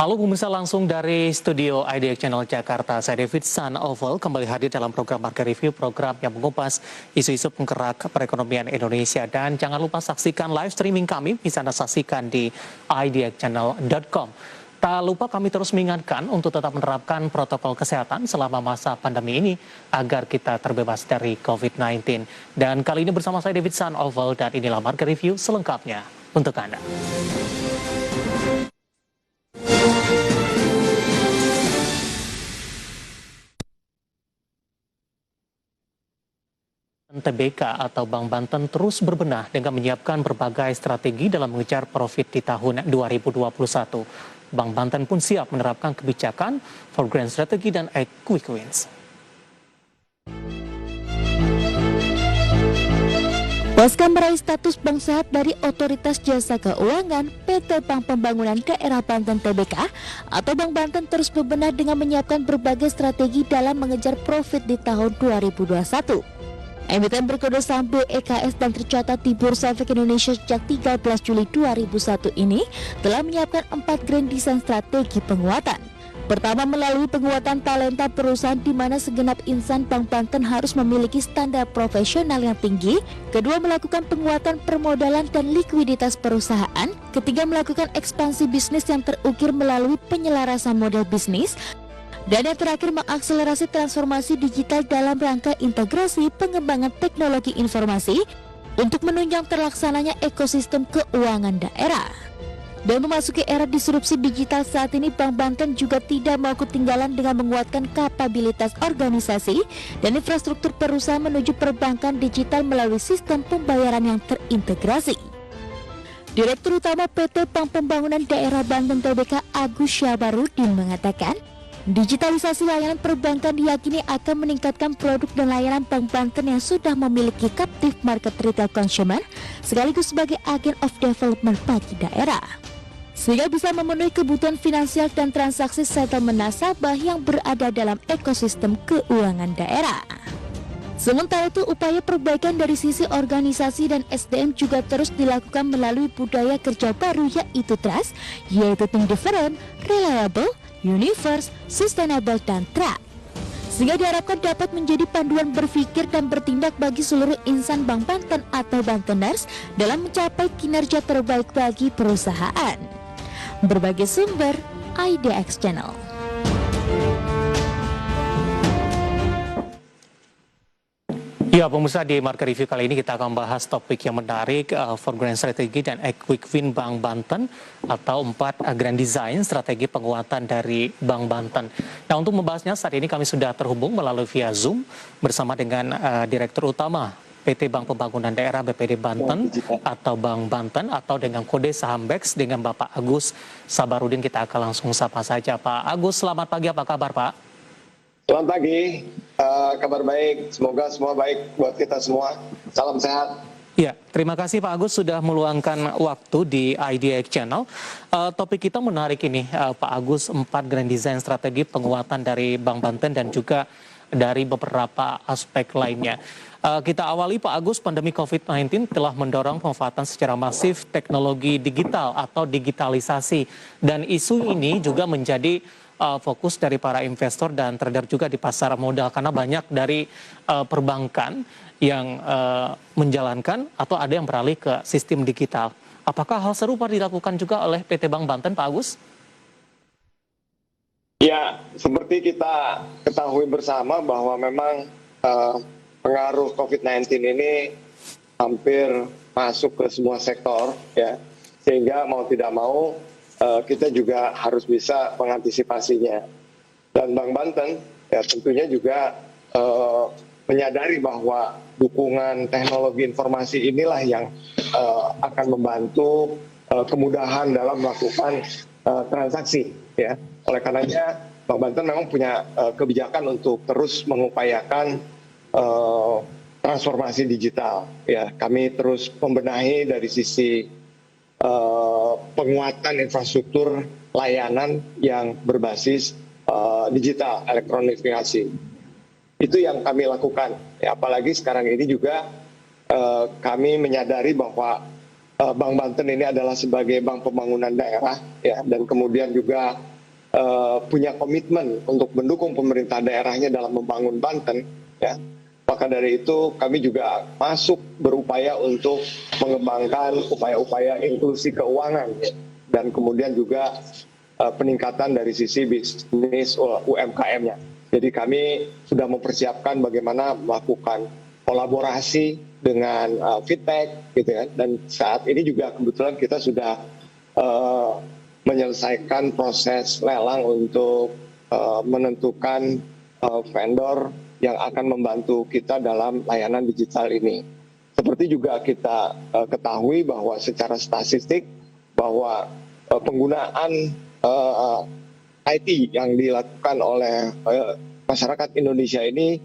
Halo pemirsa, langsung dari studio IDX Channel Jakarta, saya David San Oval kembali hadir dalam program Market Review, program yang mengupas isu-isu penggerak perekonomian Indonesia. Dan jangan lupa saksikan live streaming kami, bisa Anda saksikan di idxchannel.com. Tak lupa kami terus mengingatkan untuk tetap menerapkan protokol kesehatan selama masa pandemi ini agar kita terbebas dari COVID-19. Dan kali ini bersama saya David San Oval dan inilah Market Review selengkapnya untuk Anda. TBK atau Bank Banten terus berbenah dengan menyiapkan berbagai strategi dalam mengejar profit di tahun 2021. Bank Banten pun siap menerapkan kebijakan for grand strategy dan quick wins. Pasca meraih status bank sehat dari Otoritas Jasa Keuangan, PT Bank Pembangunan Daerah Banten TBK atau Bank Banten terus berbenah dengan menyiapkan berbagai strategi dalam mengejar profit di tahun 2021. Emiten berkode saham BEKS dan tercatat di Bursa Efek Indonesia sejak 13 Juli 2001 ini telah menyiapkan 4 grand design strategi penguatan. Pertama, melalui penguatan talenta perusahaan di mana segenap insan Bank Banten harus memiliki standar profesional yang tinggi. Kedua, melakukan penguatan permodalan dan likuiditas perusahaan. Ketiga, melakukan ekspansi bisnis yang terukir melalui penyelarasan model bisnis. Dan yang terakhir, mengakselerasi transformasi digital dalam rangka integrasi pengembangan teknologi informasi untuk menunjang terlaksananya ekosistem keuangan daerah. Dan memasuki era disrupsi digital saat ini, Bank Banten juga tidak mau ketinggalan dengan menguatkan kapabilitas organisasi dan infrastruktur perusahaan menuju perbankan digital melalui sistem pembayaran yang terintegrasi. Direktur Utama PT Bank Pembangunan Daerah Banten TBK Agus Syabarudin mengatakan, digitalisasi layanan perbankan diyakini akan meningkatkan produk dan layanan Bank Banten yang sudah memiliki captive market retail consumer sekaligus sebagai agen of development bagi daerah, sehingga bisa memenuhi kebutuhan finansial dan transaksi settlement nasabah yang berada dalam ekosistem keuangan daerah. Sementara itu, upaya perbaikan dari sisi organisasi dan SDM juga terus dilakukan melalui budaya kerja baru yaitu TRUST, yaitu think different, reliable, universe, sustainable, dan track, sehingga diharapkan dapat menjadi panduan berpikir dan bertindak bagi seluruh insan Bank Banten atau Banteners dalam mencapai kinerja terbaik bagi perusahaan. Berbagai sumber, IDX Channel. Ya, pemirsa, di Market Review kali ini kita akan bahas topik yang menarik for grand strategy dan quick win Bank Banten atau 4 grand design strategi penguatan dari Bank Banten. Nah, untuk membahasnya saat ini kami sudah terhubung melalui via Zoom bersama dengan Direktur Utama PT Bank Pembangunan Daerah BPD Banten atau Bank Banten atau dengan kode saham BEKS dengan Bapak Agus Sabarudin. Kita akan langsung sapa saja. Pak Agus, selamat pagi, apa kabar Pak? Selamat pagi, kabar baik, semoga semua baik buat kita semua, salam sehat. Ya, terima kasih Pak Agus sudah meluangkan waktu di IDX Channel. Topik kita menarik ini Pak Agus, 4 grand design strategi penguatan dari Bank Banten dan juga dari beberapa aspek lainnya. Kita awali Pak Agus, pandemi COVID-19 telah mendorong pemanfaatan secara masif teknologi digital atau digitalisasi. Dan isu ini juga menjadi fokus dari para investor dan trader juga di pasar modal karena banyak dari perbankan yang menjalankan atau ada yang beralih ke sistem digital. Apakah hal serupa dilakukan juga oleh PT Bank Banten, Pak Agus? Ya, seperti kita ketahui bersama bahwa memang pengaruh COVID-19 ini hampir masuk ke semua sektor, ya, sehingga mau tidak mau kita juga harus bisa mengantisipasinya. Dan Bank Banten ya tentunya juga menyadari bahwa dukungan teknologi informasi inilah yang akan membantu kemudahan dalam melakukan transaksi. Ya, oleh karenanya Bank Banten memang punya kebijakan untuk terus mengupayakan transformasi digital. Ya, kami terus membenahi dari sisi penguatan infrastruktur layanan yang berbasis digital, elektronifikasi. Itu yang kami lakukan. Ya, apalagi sekarang ini juga kami menyadari bahwa Bank Banten ini adalah sebagai bank pembangunan daerah, ya, dan kemudian juga punya komitmen untuk mendukung pemerintah daerahnya dalam membangun Banten, ya. Maka dari itu kami juga masuk berupaya untuk mengembangkan upaya-upaya inklusi keuangan, ya. Dan kemudian juga peningkatan dari sisi bisnis UMKM-nya. Jadi kami sudah mempersiapkan bagaimana melakukan kolaborasi dengan fintech, gitu ya. Dan saat ini juga kebetulan kita sudah menyelesaikan proses lelang untuk menentukan vendor yang akan membantu kita dalam layanan digital ini. Seperti juga kita ketahui bahwa secara statistik bahwa penggunaan IT yang dilakukan oleh masyarakat Indonesia ini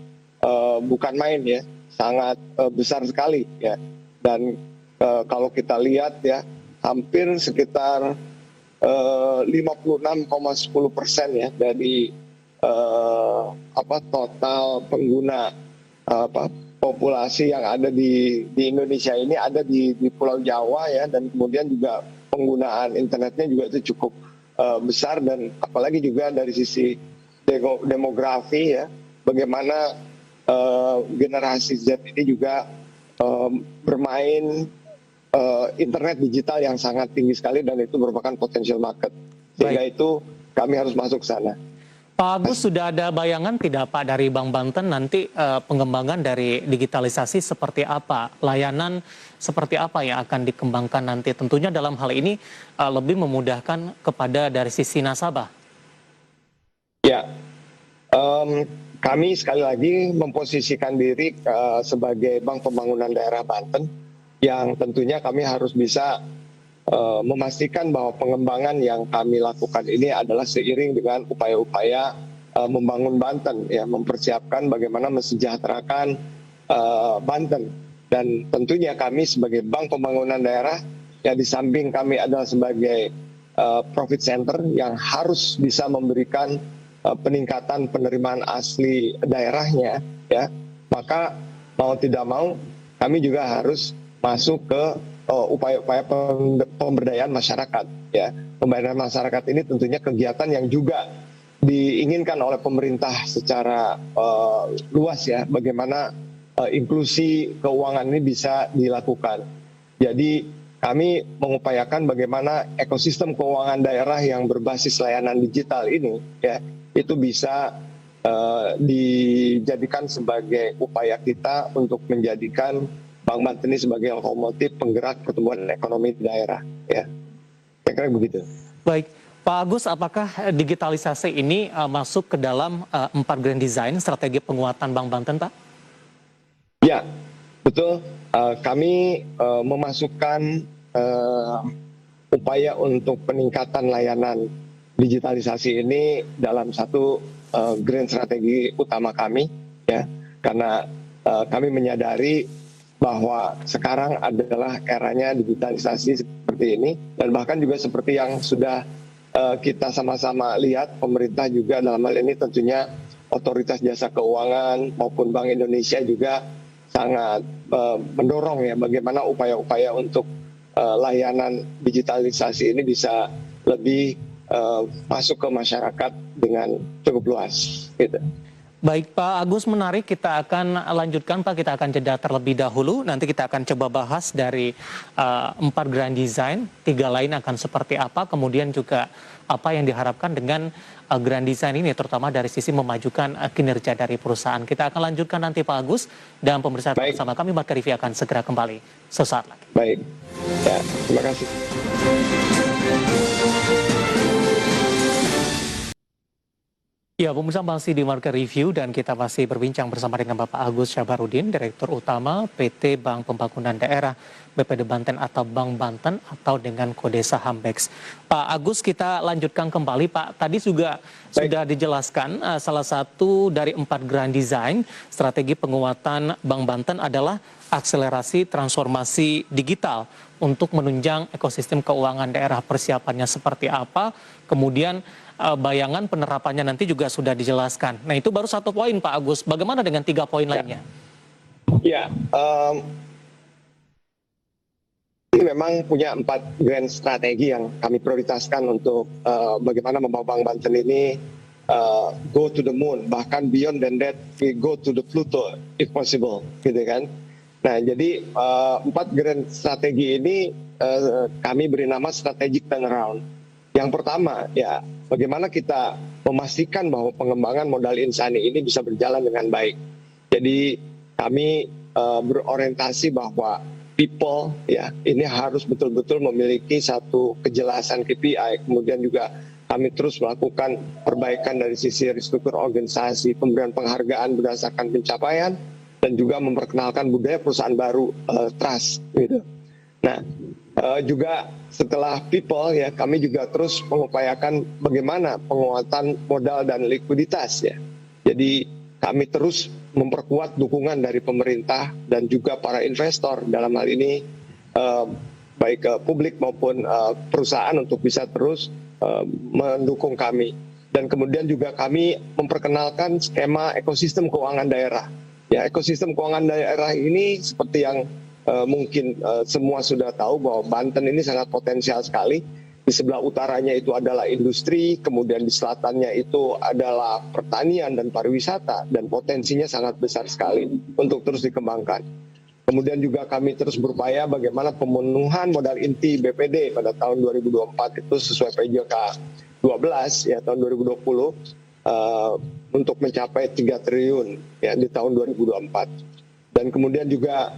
bukan main, ya, sangat besar sekali, ya. Dan kalau kita lihat, ya, hampir sekitar 56,10% ya dari total pengguna populasi yang ada di Indonesia ini ada di Pulau Jawa, ya, dan kemudian juga penggunaan internetnya juga itu cukup besar, dan apalagi juga dari sisi demografi, ya, bagaimana generasi Z ini juga bermain internet digital yang sangat tinggi sekali, dan itu merupakan potential market. Sehingga itu kami harus masuk ke sana. Pak Agus, sudah ada bayangan tidak Pak dari Bank Banten nanti pengembangan dari digitalisasi seperti apa? Layanan seperti apa yang akan dikembangkan nanti? Tentunya dalam hal ini lebih memudahkan kepada dari sisi nasabah. Ya, kami sekali lagi memposisikan diri sebagai Bank Pembangunan Daerah Banten, yang tentunya kami harus bisa memastikan bahwa pengembangan yang kami lakukan ini adalah seiring dengan upaya-upaya membangun Banten, ya, mempersiapkan bagaimana mesejahterakan Banten. Dan tentunya kami sebagai Bank Pembangunan Daerah, ya, di samping kami adalah sebagai profit center yang harus bisa memberikan peningkatan penerimaan asli daerahnya, ya, maka mau tidak mau kami juga harus masuk ke upaya-upaya pemberdayaan masyarakat, ya. Pemberdayaan masyarakat ini tentunya kegiatan yang juga diinginkan oleh pemerintah secara luas, ya, bagaimana inklusi keuangan ini bisa dilakukan. Jadi kami mengupayakan bagaimana ekosistem keuangan daerah yang berbasis layanan digital ini, ya, itu bisa dijadikan sebagai upaya kita untuk menjadikan Bank Banten ini sebagai lokomotif penggerak pertumbuhan ekonomi di daerah, ya. Kira-kira begitu. Baik, Pak Agus, apakah digitalisasi ini masuk ke dalam 4 Grand Design strategi penguatan Bank Banten, Pak? Ya, betul. Kami memasukkan upaya untuk peningkatan layanan digitalisasi ini dalam satu grand strategi utama kami, ya, karena kami menyadari bahwa sekarang adalah eranya digitalisasi seperti ini, dan bahkan juga seperti yang sudah kita sama-sama lihat, pemerintah juga dalam hal ini tentunya Otoritas Jasa Keuangan maupun Bank Indonesia juga sangat mendorong, ya, bagaimana upaya-upaya untuk layanan digitalisasi ini bisa lebih masuk ke masyarakat dengan cukup luas, gitu. Baik Pak Agus, menarik, kita akan lanjutkan Pak, kita akan jeda terlebih dahulu, nanti kita akan coba bahas dari 4 Grand Design, 3 lain akan seperti apa, kemudian juga apa yang diharapkan dengan Grand Design ini, terutama dari sisi memajukan kinerja dari perusahaan. Kita akan lanjutkan nanti Pak Agus, dan pemirsa bersama kami, Marka Review akan segera kembali sesaat lagi. Baik, ya, terima kasih. Ya, pemirsa masih di Market Review dan kita masih berbincang bersama dengan Bapak Agus Syabarudin, Direktur Utama PT Bank Pembangunan Daerah BPD Banten atau Bank Banten atau dengan kode saham BEX. Pak Agus, kita lanjutkan kembali Pak. Tadi juga sudah dijelaskan salah satu dari 4 Grand Design strategi penguatan Bank Banten adalah akselerasi transformasi digital untuk menunjang ekosistem keuangan daerah. Persiapannya seperti apa, kemudian bayangan penerapannya nanti juga sudah dijelaskan. Nah, itu baru 1 poin Pak Agus. Bagaimana dengan 3 poin lainnya? Ya, ini memang punya 4 grand strategi yang kami prioritaskan untuk bagaimana membawa Bank Banten ini go to the moon, bahkan beyond than that, we go to the Pluto if possible, gitu kan. Nah, jadi 4 grand strategi ini kami beri nama strategic turnaround. Yang pertama, ya bagaimana kita memastikan bahwa pengembangan modal insani ini bisa berjalan dengan baik. Jadi kami berorientasi bahwa people ya ini harus betul-betul memiliki satu kejelasan KPI, kemudian juga kami terus melakukan perbaikan dari sisi restruktur organisasi, pemberian penghargaan berdasarkan pencapaian, dan juga memperkenalkan budaya perusahaan baru, trust gitu. Nah, juga setelah people ya kami juga terus mengupayakan bagaimana penguatan modal dan likuiditas ya. Jadi kami terus memperkuat dukungan dari pemerintah dan juga para investor dalam hal ini baik publik maupun perusahaan untuk bisa terus mendukung kami. Dan kemudian juga kami memperkenalkan skema ekosistem keuangan daerah. Ya, ekosistem keuangan daerah ini seperti yang mungkin semua sudah tahu bahwa Banten ini sangat potensial sekali. Di sebelah utaranya itu adalah industri, kemudian di selatannya itu adalah pertanian dan pariwisata, dan potensinya sangat besar sekali untuk terus dikembangkan. Kemudian juga kami terus berupaya bagaimana pemenuhan modal inti BPD pada tahun 2024 itu sesuai PJK 12 ya tahun 2020 untuk mencapai 3 triliun ya di tahun 2024. Dan kemudian juga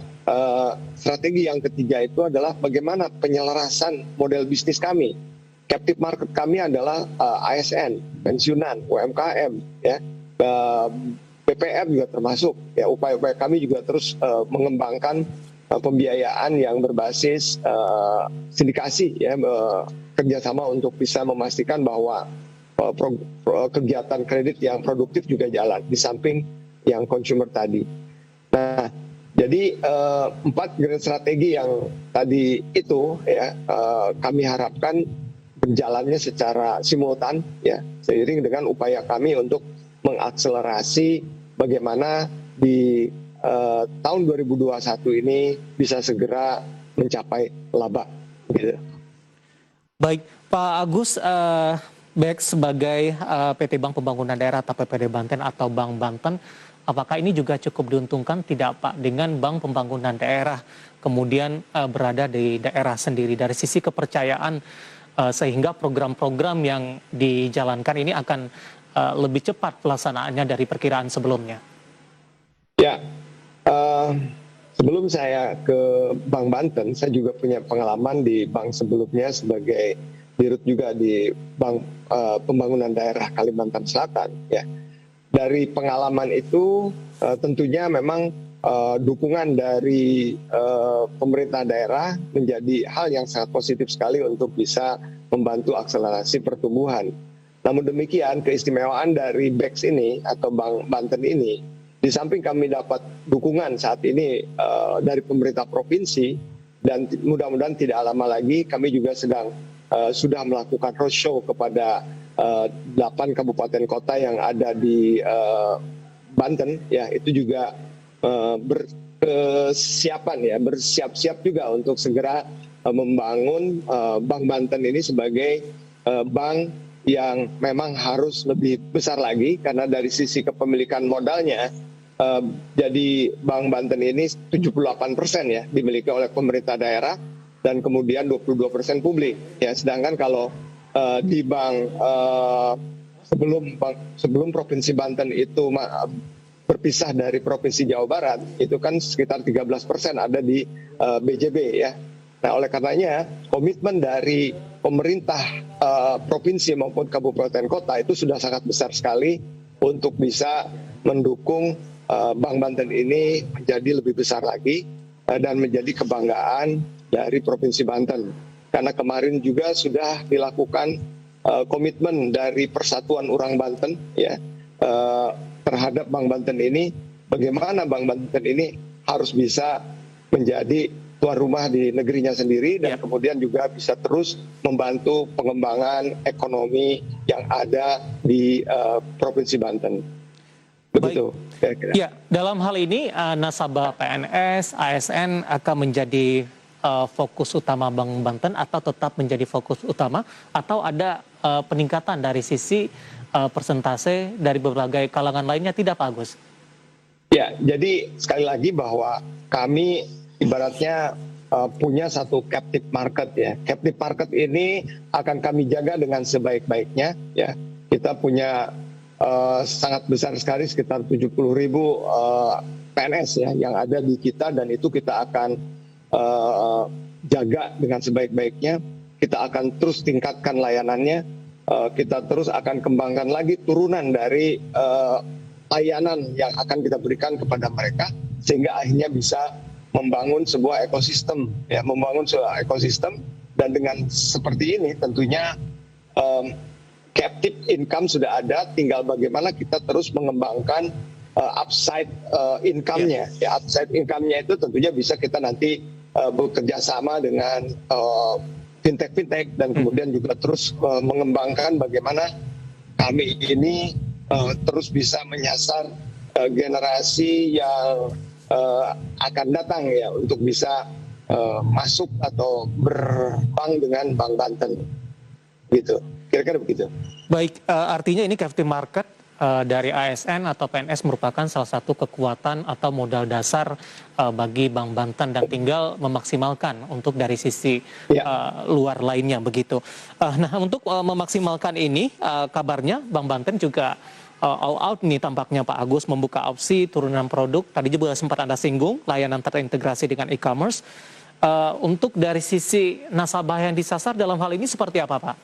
strategi yang ketiga itu adalah bagaimana penyelarasan model bisnis kami. Captive market kami adalah ASN, pensiunan, UMKM, ya, BPM juga termasuk. Ya, upaya-upaya kami juga terus mengembangkan pembiayaan yang berbasis sindikasi, ya, kerjasama untuk bisa memastikan bahwa kegiatan kredit yang produktif juga jalan di samping yang consumer tadi. Nah, jadi 4 grand strategi yang tadi itu ya kami harapkan berjalannya secara simultan ya seiring dengan upaya kami untuk mengakselerasi bagaimana di tahun 2021 ini bisa segera mencapai laba gitu. Baik, Pak Agus, baik sebagai PT Bank Pembangunan Daerah atau PPD Banten atau Bank Banten, apakah ini juga cukup diuntungkan tidak Pak dengan Bank Pembangunan Daerah kemudian berada di daerah sendiri dari sisi kepercayaan sehingga program-program yang dijalankan ini akan lebih cepat pelaksanaannya dari perkiraan sebelumnya? Ya, sebelum saya ke Bank Banten, saya juga punya pengalaman di bank sebelumnya sebagai dirut juga di Bank Pembangunan Daerah Kalimantan Selatan ya. Dari pengalaman itu tentunya memang dukungan dari pemerintah daerah menjadi hal yang sangat positif sekali untuk bisa membantu akselerasi pertumbuhan. Namun demikian keistimewaan dari BEX ini atau Bank Banten ini, di samping kami dapat dukungan saat ini dari pemerintah provinsi, dan mudah-mudahan tidak lama lagi kami juga sudah melakukan roadshow kepada 8 kabupaten kota yang ada di Banten ya, itu juga bersiap-siap juga untuk segera membangun Bank Banten ini sebagai bank yang memang harus lebih besar lagi karena dari sisi kepemilikan modalnya jadi Bank Banten ini 78% ya dimiliki oleh pemerintah daerah dan kemudian 22% publik ya, sedangkan kalau di bank sebelum Provinsi Banten itu berpisah dari Provinsi Jawa Barat itu kan sekitar 13% ada di BJB ya. Nah, oleh karenanya komitmen dari pemerintah provinsi maupun kabupaten kota itu sudah sangat besar sekali untuk bisa mendukung Bank Banten ini menjadi lebih besar lagi dan menjadi kebanggaan dari Provinsi Banten. Karena kemarin juga sudah dilakukan komitmen dari Persatuan Orang Banten ya terhadap Bank Banten ini, bagaimana Bank Banten ini harus bisa menjadi tuan rumah di negerinya sendiri dan kemudian juga bisa terus membantu pengembangan ekonomi yang ada di Provinsi Banten. Begitu. Ya, dalam hal ini nasabah PNS, ASN akan menjadi fokus utama Bank Banten atau tetap menjadi fokus utama atau ada peningkatan dari sisi persentase dari berbagai kalangan lainnya tidak Pak Agus? Ya, jadi sekali lagi bahwa kami ibaratnya punya satu captive market ya. Captive market ini akan kami jaga dengan sebaik-baiknya ya. Kita punya sangat besar sekali sekitar 70.000 PNS ya yang ada di kita, dan itu kita akan jaga dengan sebaik-baiknya. Kita akan terus tingkatkan layanannya. Kita terus akan kembangkan lagi turunan dari layanan yang akan kita berikan kepada mereka, sehingga akhirnya bisa membangun sebuah ekosistem ya, dan dengan seperti ini tentunya captive income sudah ada, tinggal bagaimana kita terus mengembangkan upside income-nya ya. Upside income-nya itu tentunya bisa kita nanti bekerja sama dengan fintech dan kemudian juga terus mengembangkan bagaimana kami ini terus bisa menyasar generasi yang akan datang ya, untuk bisa masuk atau berbank dengan Bank Banten gitu, kira-kira begitu. Baik, artinya ini captive market dari ASN atau PNS merupakan salah satu kekuatan atau modal dasar bagi Bank Banten, dan tinggal memaksimalkan untuk dari sisi luar lainnya begitu. Nah, untuk memaksimalkan ini kabarnya Bank Banten juga all out nih tampaknya Pak Agus, membuka opsi turunan produk. Tadi juga sempat Anda singgung, layanan terintegrasi dengan e-commerce. Untuk dari sisi nasabah yang disasar dalam hal ini seperti apa Pak?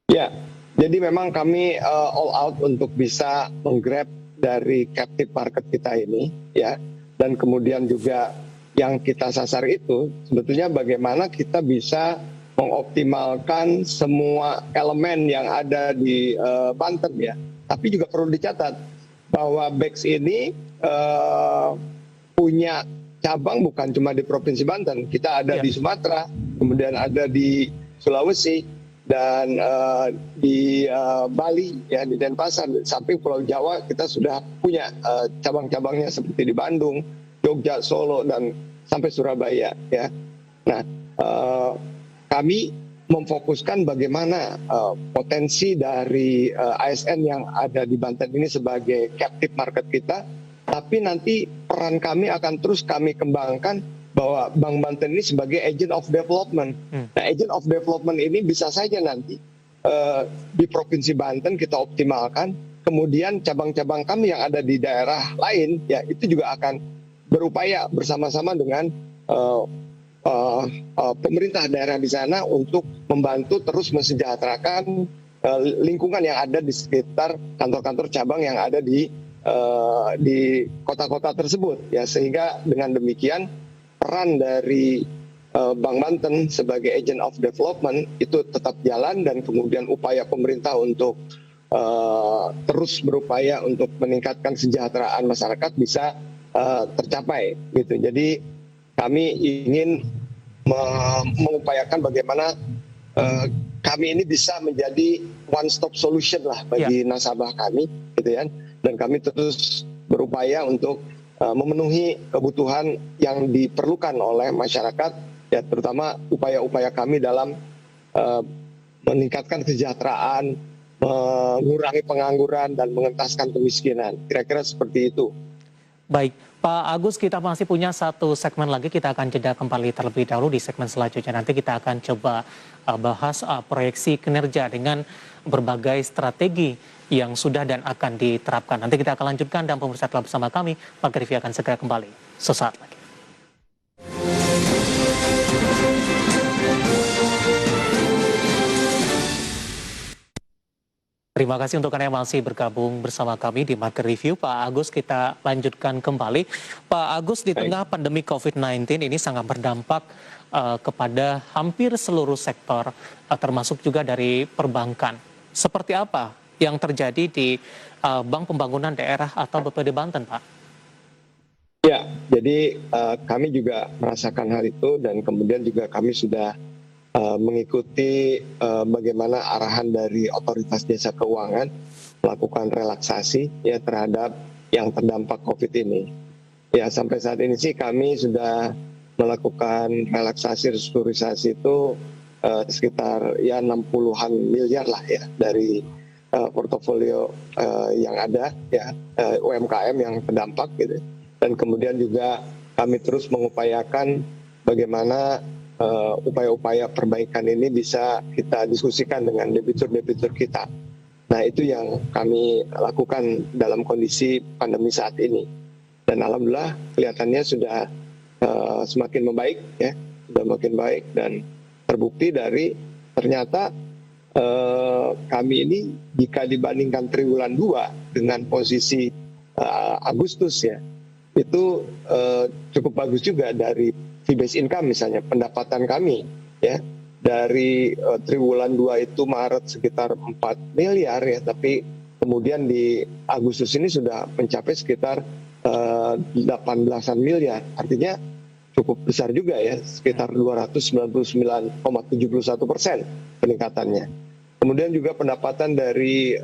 Ya, jadi memang kami all out untuk bisa menggrab dari captive market kita ini ya, dan kemudian juga yang kita sasar itu sebetulnya bagaimana kita bisa mengoptimalkan semua elemen yang ada di Banten ya. Tapi juga perlu dicatat bahwa BEX ini punya cabang bukan cuma di Provinsi Banten. Kita ada di Sumatera, kemudian ada di Sulawesi, dan di Bali, ya, di Denpasar. Samping Pulau Jawa kita sudah punya cabang-cabangnya seperti di Bandung, Jogja, Solo, dan sampai Surabaya. Ya. Nah, kami memfokuskan bagaimana potensi dari ASN yang ada di Banten ini sebagai captive market kita, tapi nanti peran kami akan terus kami kembangkan bahwa Bank Banten ini sebagai agent of development. Nah, agent of development ini bisa saja nanti di Provinsi Banten kita optimalkan, kemudian cabang-cabang kami yang ada di daerah lain, ya itu juga akan berupaya bersama-sama dengan pemerintah daerah di sana untuk membantu terus mensejahterakan lingkungan yang ada di sekitar kantor-kantor cabang yang ada di kota-kota tersebut ya, sehingga dengan demikian peran dari Bank Banten sebagai agent of development itu tetap jalan, dan kemudian upaya pemerintah untuk terus berupaya untuk meningkatkan kesejahteraan masyarakat bisa tercapai gitu. Jadi kami ingin mengupayakan bagaimana kami ini bisa menjadi one stop solution lah bagi nasabah kami gitu ya, dan kami terus berupaya untuk memenuhi kebutuhan yang diperlukan oleh masyarakat ya, terutama upaya-upaya kami dalam meningkatkan kesejahteraan, mengurangi pengangguran dan mengentaskan kemiskinan. Kira-kira seperti itu. Baik, Pak Agus, kita masih punya satu segmen lagi, kita akan jeda kembali terlebih dahulu di segmen selanjutnya. Nanti kita akan coba bahas proyeksi kinerja dengan berbagai strategi yang sudah dan akan diterapkan. Nanti kita akan lanjutkan, dan pemirsa telah bersama kami, Pak Rivi akan segera kembali sesaat lagi. Terima kasih untuk Anda yang masih bergabung bersama kami di Market Review. Pak Agus, kita lanjutkan kembali. Pak Agus, di tengah pandemi COVID-19 ini sangat berdampak kepada hampir seluruh sektor, termasuk juga dari perbankan. Seperti apa yang terjadi di Bank Pembangunan Daerah atau BPD Banten, Pak? Ya, jadi kami juga merasakan hal itu, dan kemudian juga kami sudah mengikuti bagaimana arahan dari Otoritas Jasa Keuangan melakukan relaksasi ya terhadap yang terdampak COVID ini. Ya, sampai saat ini sih kami sudah melakukan relaksasi restrukturisasi itu sekitar ya 60-an miliar lah ya dari portofolio yang ada ya, UMKM yang terdampak gitu. Dan kemudian juga kami terus mengupayakan bagaimana upaya-upaya perbaikan ini bisa kita diskusikan dengan debitur-debitur kita. Nah, itu yang kami lakukan dalam kondisi pandemi saat ini. Dan alhamdulillah kelihatannya sudah semakin membaik ya, sudah makin baik, dan terbukti dari ternyata kami ini jika dibandingkan triwulan 2 dengan posisi Agustus ya, itu cukup bagus juga dari fee based income misalnya, pendapatan kami ya dari triwulan 2 itu Maret sekitar 4 miliar ya, tapi kemudian di Agustus ini sudah mencapai sekitar 18-an miliar, artinya cukup besar juga ya, sekitar 299,71% peningkatannya. Kemudian juga pendapatan dari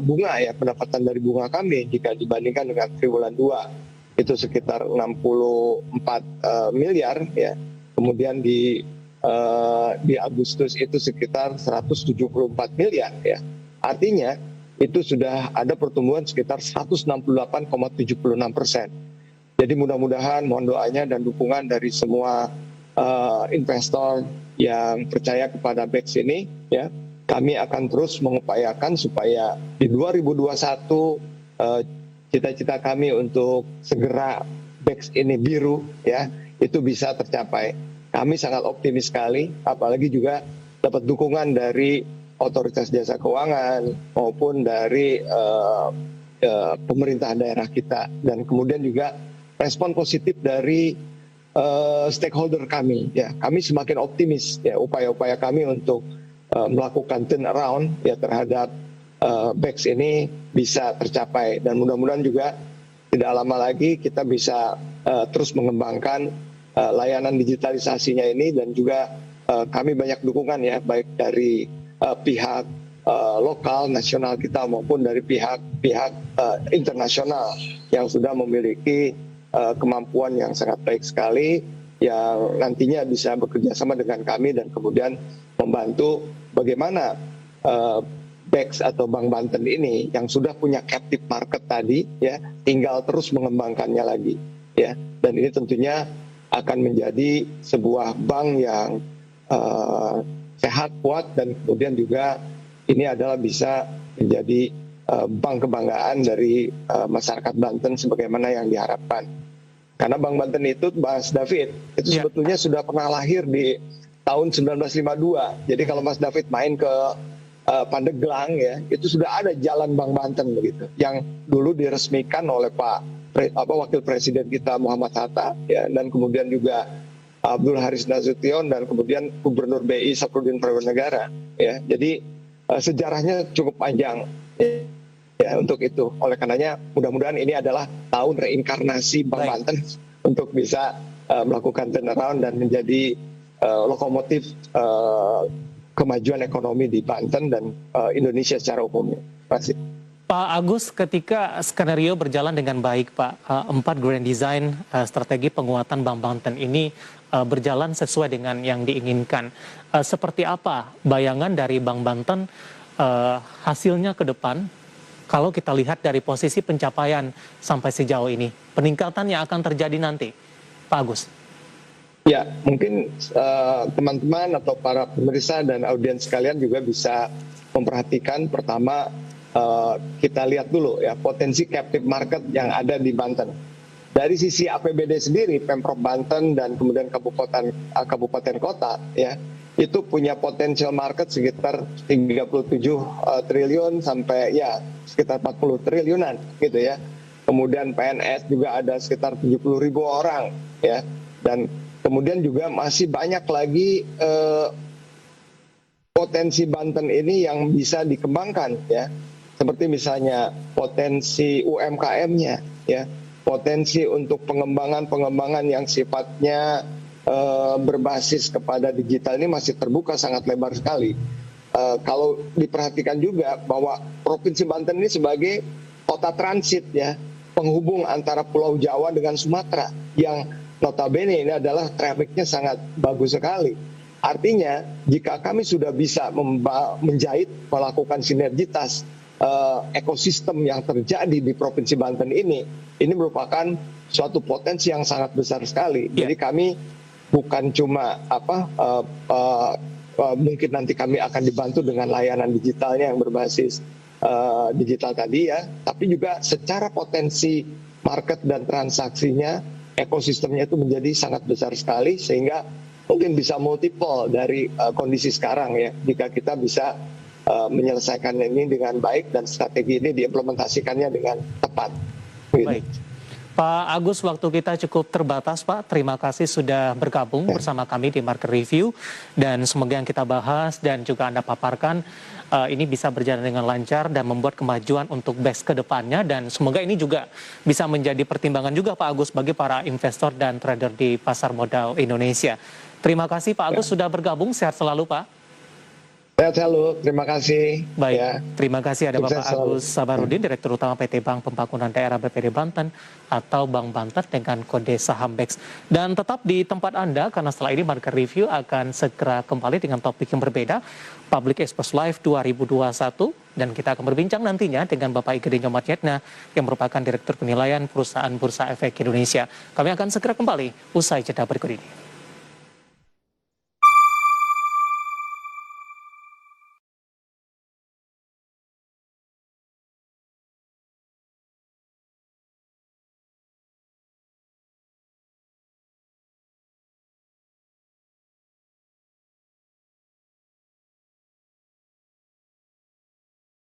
bunga ya, pendapatan dari bunga kami jika dibandingkan dengan triwulan 2 itu sekitar 64 miliar ya. Kemudian di Agustus itu sekitar 174 miliar ya. Artinya itu sudah ada pertumbuhan sekitar 168,76%. Jadi mudah-mudahan mohon doanya dan dukungan dari semua investor yang percaya kepada BEX ini ya. Kami akan terus mengupayakan supaya di 2021 cita-cita kami untuk segera BEX ini biru ya, itu bisa tercapai. Kami sangat optimis sekali, apalagi juga dapat dukungan dari Otoritas Jasa Keuangan maupun dari pemerintah daerah kita, dan kemudian juga respon positif dari stakeholder kami ya. Kami semakin optimis ya, upaya-upaya kami untuk melakukan turnaround ya terhadap BEX ini bisa tercapai, dan mudah-mudahan juga tidak lama lagi kita bisa terus mengembangkan layanan digitalisasinya ini, dan juga kami banyak dukungan ya, baik dari pihak lokal nasional kita maupun dari pihak internasional yang sudah memiliki kemampuan yang sangat baik sekali, yang nantinya bisa bekerja sama dengan kami dan kemudian membantu bagaimana BEX atau Bank Banten ini yang sudah punya captive market tadi ya, tinggal terus mengembangkannya lagi ya. Dan ini tentunya akan menjadi sebuah bank yang sehat, kuat, dan kemudian juga ini adalah bisa menjadi bank kebanggaan dari masyarakat Banten sebagaimana yang diharapkan. Karena Bank Banten itu, Mas David, itu sebetulnya sudah pernah lahir di tahun 1952. Jadi kalau Mas David main ke Pandeglang ya, itu sudah ada jalan Bank Banten begitu, yang dulu diresmikan oleh Wakil Presiden kita Muhammad Hatta ya, dan kemudian juga Abdul Haris Nasution, dan kemudian Gubernur BI Saprodin Prawanegara ya. Jadi sejarahnya cukup panjang ya untuk itu. Oleh karenanya mudah-mudahan ini adalah tahun reinkarnasi Bank Banten untuk bisa melakukan turnaround dan menjadi lokomotif kemajuan ekonomi di Banten dan Indonesia secara umumnya. Terima kasih. Pak Agus, ketika skenario berjalan dengan baik, Pak, 4 Grand Design strategi penguatan Bank Banten ini berjalan sesuai dengan yang diinginkan. Seperti apa bayangan dari Bank Banten hasilnya ke depan kalau kita lihat dari posisi pencapaian sampai sejauh ini? Peningkatan yang akan terjadi nanti, Pak Agus. Ya, mungkin teman-teman atau para pemirsa dan audiens sekalian juga bisa memperhatikan, pertama kita lihat dulu ya potensi captive market yang ada di Banten. Dari sisi APBD sendiri, Pemprov Banten dan kemudian kabupaten kota ya, itu punya potensial market sekitar 37 triliun sampai ya sekitar 40 triliunan gitu ya. Kemudian PNS juga ada sekitar 70.000 orang ya, dan kemudian juga masih banyak lagi potensi Banten ini yang bisa dikembangkan ya. Seperti misalnya potensi UMKM-nya ya, potensi untuk pengembangan yang sifatnya berbasis kepada digital ini masih terbuka sangat lebar sekali. Kalau diperhatikan juga bahwa Provinsi Banten ini sebagai kota transit ya, penghubung antara Pulau Jawa dengan Sumatera, yang notabene ini adalah trafficnya sangat bagus sekali. Artinya jika kami sudah bisa menjahit, melakukan sinergitas ekosistem yang terjadi di Provinsi Banten ini merupakan suatu potensi yang sangat besar sekali. Jadi kami bukan cuma mungkin nanti kami akan dibantu dengan layanan digitalnya yang berbasis digital tadi ya, tapi juga secara potensi market dan transaksinya, ekosistemnya itu menjadi sangat besar sekali, sehingga mungkin bisa multiple dari kondisi sekarang ya, jika kita bisa menyelesaikan ini dengan baik dan strategi ini diimplementasikannya dengan tepat. Baik. Pak Agus, waktu kita cukup terbatas, Pak. Terima kasih sudah bergabung bersama kami di Market Review. Dan semoga yang kita bahas dan juga Anda paparkan ini bisa berjalan dengan lancar dan membuat kemajuan untuk BEX ke depannya. Dan semoga ini juga bisa menjadi pertimbangan juga, Pak Agus, bagi para investor dan trader di pasar modal Indonesia. Terima kasih, Pak Agus, sudah bergabung. Sehat selalu, Pak. Sehat selalu, terima kasih. Baik, ya. Terima kasih ada Sukses Bapak selalu. Agus Sabarudin, Direktur Utama PT Bank Pembangunan Daerah BPD Banten atau Bank Banten dengan kode saham BEX. Dan tetap di tempat Anda, karena setelah ini Market Review akan segera kembali dengan topik yang berbeda, Public Expose Live 2021, dan kita akan berbincang nantinya dengan Bapak Igede Nyomat-Yetna yang merupakan Direktur Penilaian Perusahaan Bursa Efek Indonesia. Kami akan segera kembali usai jeda berikut ini.